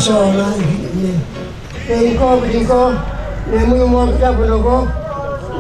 Nasona ini. Bingko, nemu yung mga kabuno ko.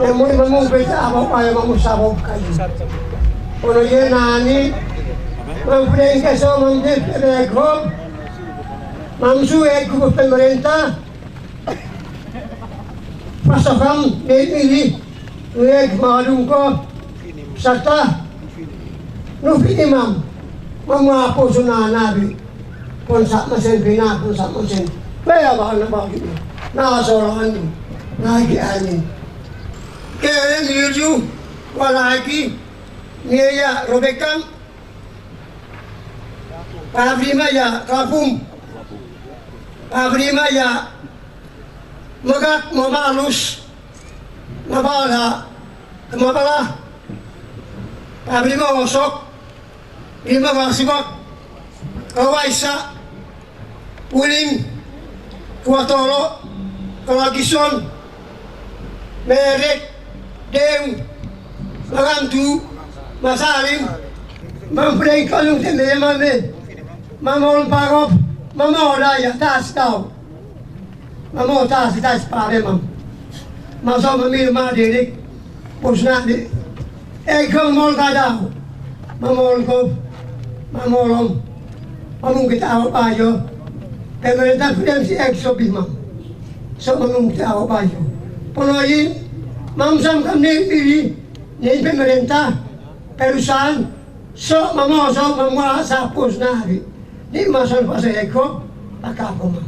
Nemu yung mamupit sa ako kaya mamusabog kayo. Puno yun nani. Mampuling ka sa mga pinaghom. Mamsueg ko pemerintah. Pasakam, nilili. Ueg malum ko. Serta. Nupini mam. Mamapo sunanabi. Kung sa masin pinapon sa masin. Kaya ba na bakit mo? Nakasorangan mo. Nakikianin. Kaya nilju. Walaki. Niya robekam. Pabrima ya kapum. Pabrima ya magak mamalus. Mabala. Mabala. Pabrima osok. Lima maksibak. Kawaisa, Uling, Kuatoro, Kalagison, Merek, Dew, Marantu, Masalim, Mampreng kalung tende mame, Mamol Parop, Mamola ya tas tau, Mamol tas pare mam, Maso mamil maderik, Pusnadi, Ekong mol kadau, Mamol kop, Mamolom. Mamung kita awak ayo, pemerintah film si ekso bimam, so mamung kita awak ayo. Penoyin, mamsam kami pilih, ni pemerintah, perusahaan, so mamosok mamasa pus nari, ni masal pasal eko, akapo mam.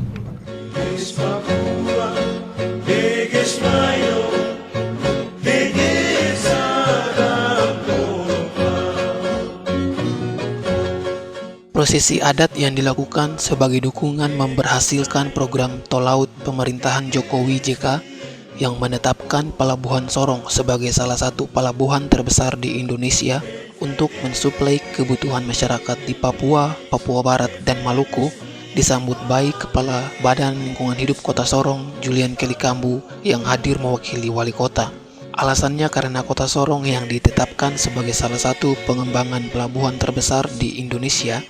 Prosesi adat yang dilakukan sebagai dukungan memberhasilkan program tol laut pemerintahan Jokowi JK yang menetapkan Pelabuhan Sorong sebagai salah satu pelabuhan terbesar di Indonesia untuk mensuplai kebutuhan masyarakat di Papua, Papua Barat, dan Maluku disambut baik Kepala Badan Lingkungan Hidup Kota Sorong, Julian Kelly Kambu, yang hadir mewakili wali kota. Alasannya karena Kota Sorong yang ditetapkan sebagai salah satu pengembangan pelabuhan terbesar di Indonesia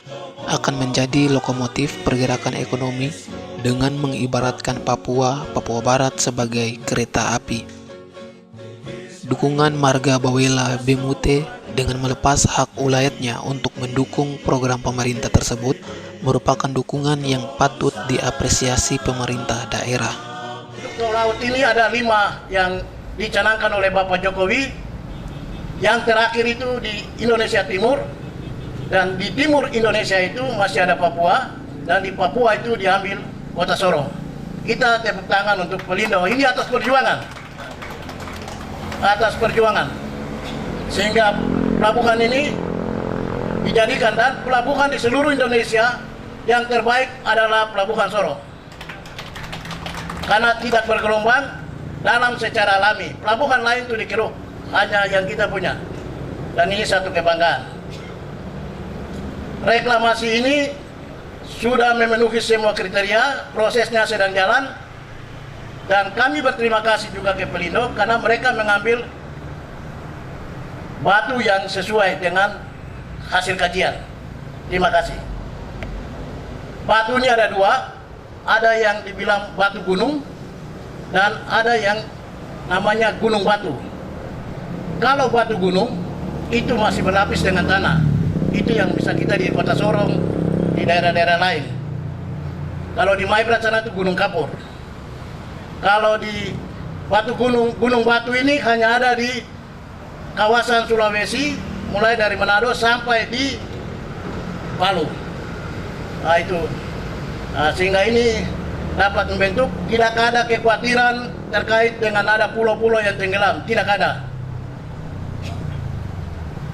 akan menjadi lokomotif pergerakan ekonomi dengan mengibaratkan Papua Barat sebagai kereta api. Dukungan Marga Bawela Bemute dengan melepas hak ulayatnya untuk mendukung program pemerintah tersebut merupakan dukungan yang patut diapresiasi pemerintah daerah. Tol laut ini ada 5 yang dicanangkan oleh Bapak Jokowi. Yang terakhir itu di Indonesia Timur, dan di timur Indonesia itu masih ada Papua, dan di Papua itu diambil Kota Sorong. Kita tepuk tangan untuk Pelindo. Ini atas perjuangan, sehingga pelabuhan ini dijadikan, dan pelabuhan di seluruh Indonesia yang terbaik adalah Pelabuhan Sorong karena tidak bergelombang dalam secara alami. Pelabuhan lain itu dikeruk, hanya yang kita punya, dan ini satu kebanggaan. Reklamasi ini sudah memenuhi semua kriteria, prosesnya sedang jalan, dan kami berterima kasih juga ke Pelindo karena mereka mengambil batu yang sesuai dengan hasil kajian. Terima kasih. Batu ini ada 2, ada yang dibilang batu gunung, dan ada yang namanya gunung batu. Kalau batu gunung itu masih berlapis dengan tanah. Itu yang bisa kita di Kota Sorong, di daerah-daerah lain. Kalau di Maibrat sana itu gunung kapur. Kalau di gunung batu ini hanya ada di kawasan Sulawesi, mulai dari Manado sampai di Palu. Nah itu, sehingga ini dapat membentuk, tidak ada kekhawatiran terkait dengan ada pulau-pulau yang tenggelam, tidak ada.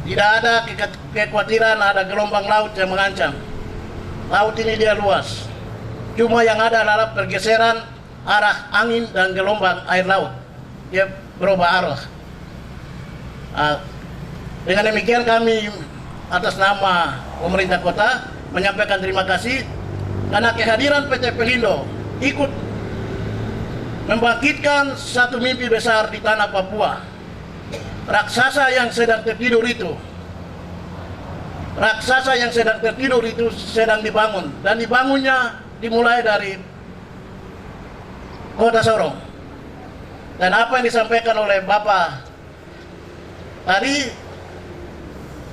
Tidak ada kekhawatiran ada gelombang laut yang mengancam. Laut ini dia luas. Cuma yang ada adalah pergeseran arah angin dan gelombang air laut. Dia berubah arah. Dengan demikian kami atas nama pemerintah kota menyampaikan terima kasih karena kehadiran PT Pelindo ikut membangkitkan satu mimpi besar di tanah Papua. Raksasa yang sedang tertidur itu sedang dibangun, dan dibangunnya dimulai dari Kota Sorong. Dan apa yang disampaikan oleh Bapak tadi,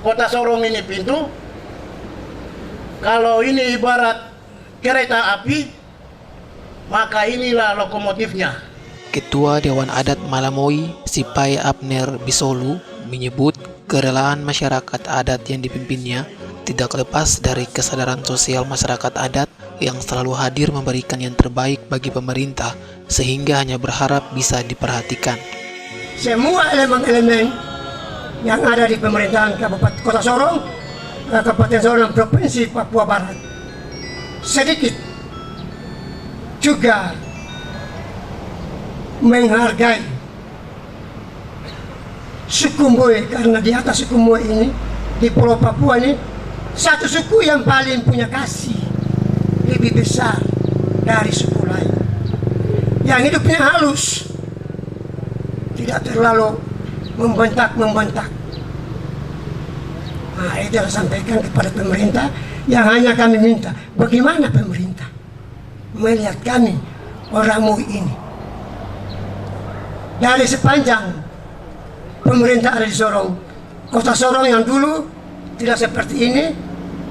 Kota Sorong ini pintu, kalau ini ibarat kereta api, maka inilah lokomotifnya. Ketua Dewan Adat Malamoy, Sipai Abner Bisolu, menyebut kerelaan masyarakat adat yang dipimpinnya tidak lepas dari kesadaran sosial masyarakat adat yang selalu hadir memberikan yang terbaik bagi pemerintah, sehingga hanya berharap bisa diperhatikan. Semua elemen-elemen yang ada di pemerintahan Kabupaten Kota Sorong, Kabupaten Sorong, Provinsi Papua Barat, sedikit juga menghargai suku Mboe, karena di atas suku Mboe ini, di Pulau Papua ini, satu suku yang paling punya kasih lebih besar dari suku lain, yang hidupnya halus, tidak terlalu membentak. Nah, itu yang sampaikan kepada pemerintah, yang hanya kami minta, bagaimana pemerintah melihat kami orang Mui ini. Dari sepanjang pemerintah ada di Sorong, Kota Sorong yang dulu tidak seperti ini,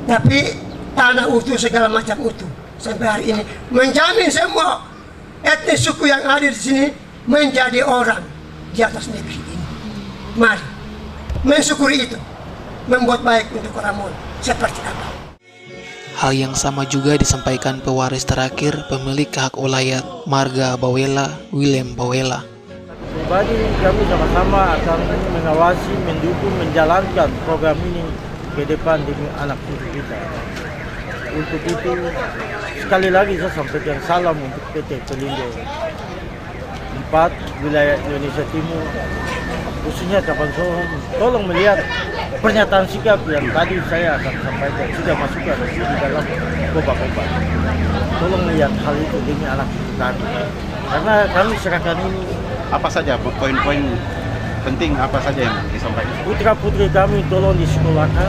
tapi tanah utuh, segala macam utuh, sampai hari ini menjamin semua etnis suku yang ada di sini menjadi orang di atas negeri ini. Mari mensyukuri itu, membuat baik untuk orang Mui seperti apa. Hal yang sama juga disampaikan pewaris terakhir pemilik hak ulayat Marga Bawela, William Bawela. Pribadi kami sama-sama akan mengawasi, mendukung, menjalankan program ini ke depan demi anak cucu kita. Untuk itu, sekali lagi saya sampaikan salam untuk PT Pelindo 4 wilayah Indonesia Timur, khususnya Kabupaten Sorong. Tolong melihat pernyataan sikap yang tadi saya akan sampaikan, sudah masukkan di dalam koba-koba. Tolong lihat hal itu demi anak cucu kami. Karena kami serahkan ini. Apa saja poin-poin penting, apa saja yang disampaikan? Putra-putri kami tolong disekolahkan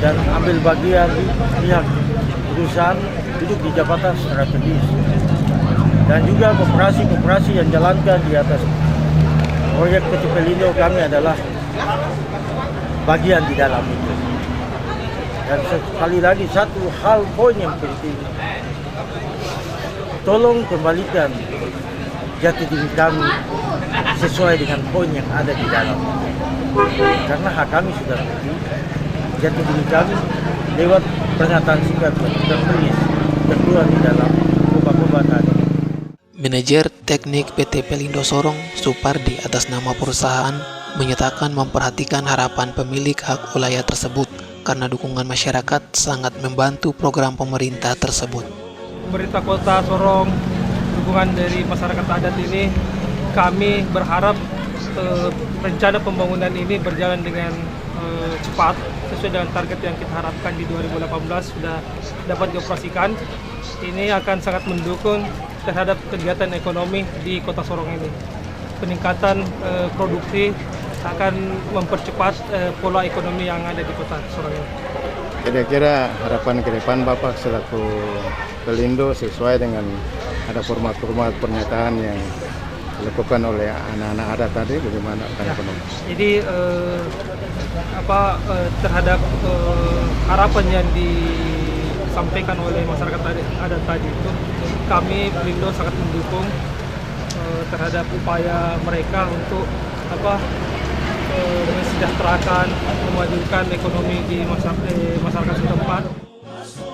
dan ambil bagian di pihak perusahaan, duduk di jabatan strategis. Dan juga koperasi yang jalankan di atas proyek PT Pelindo kami adalah bagian di dalam itu. Dan sekali lagi satu hal poin yang penting, tolong kembalikan jati diri kami sesuai dengan poin yang ada di dalam. Karena hak kami sudah pergi, jati diri kami lewat pernyataan sikap yang tertulis tertuang di dalam koba-koba tadi. Manajer Teknik PT Pelindo Sorong, Supardi, atas nama perusahaan menyatakan memperhatikan harapan pemilik hak ulayat tersebut karena dukungan masyarakat sangat membantu program pemerintah tersebut. Pemerintah Kota Sorong, dukungan dari masyarakat adat ini, kami berharap rencana pembangunan ini berjalan dengan cepat sesuai dengan target yang kita harapkan di 2018 sudah dapat dioperasikan. Ini akan sangat mendukung terhadap kegiatan ekonomi di Kota Sorong ini. Peningkatan produksi akan mempercepat pola ekonomi yang ada di Kota Sorong ini. Kira-kira harapan ke depan Bapak selaku Pelindo sesuai dengan ada format-format pernyataan yang dilakukan oleh anak-anak adat tadi, bagaimana akan ekonomi? Jadi terhadap harapan yang disampaikan oleh masyarakat adat tadi itu, kami Pelindo sangat mendukung terhadap upaya mereka untuk mensejahterakan, memajukan ekonomi di masyarakat setempat.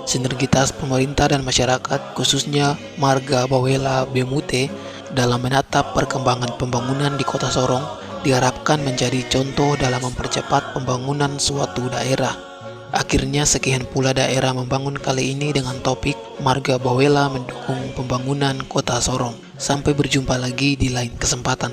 Sinergitas pemerintah dan masyarakat, khususnya Marga Bawela Bemute, dalam menatap perkembangan pembangunan di Kota Sorong diharapkan menjadi contoh dalam mempercepat pembangunan suatu daerah. Akhirnya sekian pula daerah membangun kali ini dengan topik Marga Bawela mendukung pembangunan Kota Sorong. Sampai berjumpa lagi di lain kesempatan.